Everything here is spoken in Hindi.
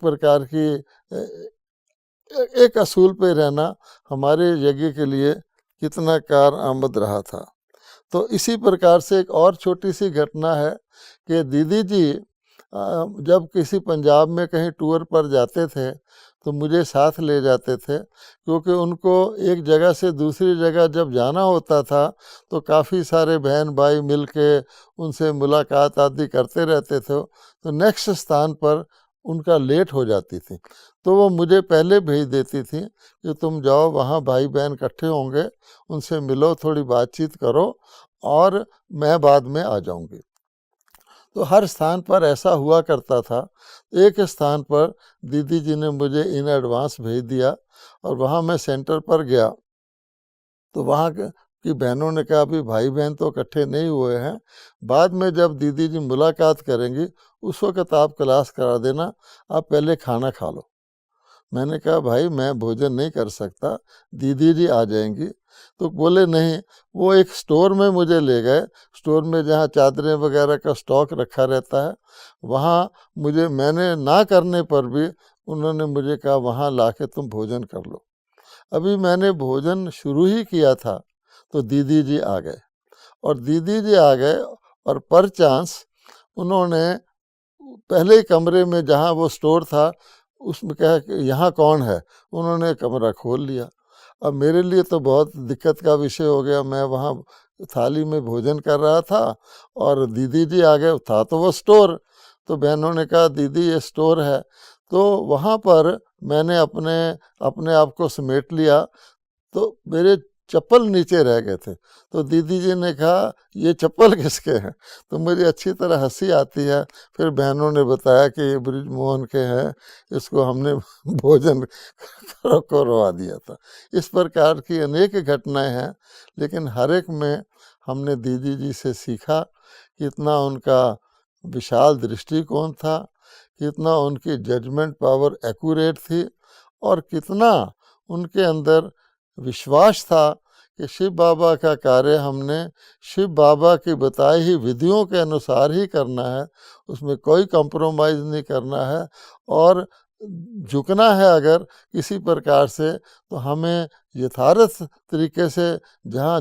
प्रकार की एक असूल पे रहना हमारे यज्ञ के लिए कितना कारआमद रहा था। तो इसी प्रकार से एक और छोटी सी घटना है कि दीदी जी जब किसी पंजाब में कहीं टूर पर जाते थे तो मुझे साथ ले जाते थे, क्योंकि उनको एक जगह से दूसरी जगह जब जाना होता था तो काफ़ी सारे बहन भाई मिल के उनसे मुलाकात आदि करते रहते थे। तो नेक्स्ट स्थान पर उनका लेट हो जाती थी, तो वो मुझे पहले भेज देती थी कि तुम जाओ, वहाँ भाई बहन इकट्ठे होंगे, उनसे मिलो, थोड़ी बातचीत करो और मैं बाद में आ जाऊंगी। तो हर स्थान पर ऐसा हुआ करता था। एक स्थान पर दीदी जी ने मुझे इन एडवांस भेज दिया और वहाँ मैं सेंटर पर गया, तो वहाँ की बहनों ने कहा अभी भाई बहन तो इकट्ठे नहीं हुए हैं, बाद में जब दीदी जी मुलाकात करेंगी उस वक्त आप क्लास करा देना, आप पहले खाना खा लो। मैंने कहा भाई मैं भोजन नहीं कर सकता, दीदी जी आ जाएंगी। तो बोले नहीं, वो एक स्टोर में मुझे ले गए, स्टोर में जहाँ चादरें वगैरह का स्टॉक रखा रहता है, वहाँ मुझे, मैंने ना करने पर भी उन्होंने मुझे कहा वहाँ ला के तुम भोजन कर लो। अभी मैंने भोजन शुरू ही किया था तो दीदी जी आ गए, और दीदी जी आ गए और पर चांस उन्होंने पहले ही कमरे में जहाँ वो स्टोर था उसमें कहा कि यहाँ कौन है, उन्होंने कमरा खोल लिया। अब मेरे लिए तो बहुत दिक्कत का विषय हो गया, मैं वहाँ थाली में भोजन कर रहा था और दीदी जी आ गए, था तो वो स्टोर। तो बहनों ने कहा दीदी ये स्टोर है, तो वहाँ पर मैंने अपने अपने आप को समेट लिया, तो मेरे चप्पल नीचे रह गए थे। तो दीदी जी ने कहा ये चप्पल किसके हैं, तो मुझे अच्छी तरह हंसी आती है। फिर बहनों ने बताया कि ये ब्रिजमोहन के हैं, इसको हमने भोजन करवा दिया था। इस प्रकार की अनेक घटनाएं हैं, लेकिन हर एक में हमने दीदी जी से सीखा कितना उनका विशाल दृष्टिकोण था, कितना उनकी जजमेंट पावर एक्यूरेट थी, और कितना उनके अंदर विश्वास था कि शिव बाबा का कार्य हमने शिव बाबा की बताई हुई विधियों के अनुसार ही करना है, उसमें कोई कंप्रोमाइज़ नहीं करना है, और झुकना है अगर किसी प्रकार से तो हमें यथार्थ तरीके से जहाँ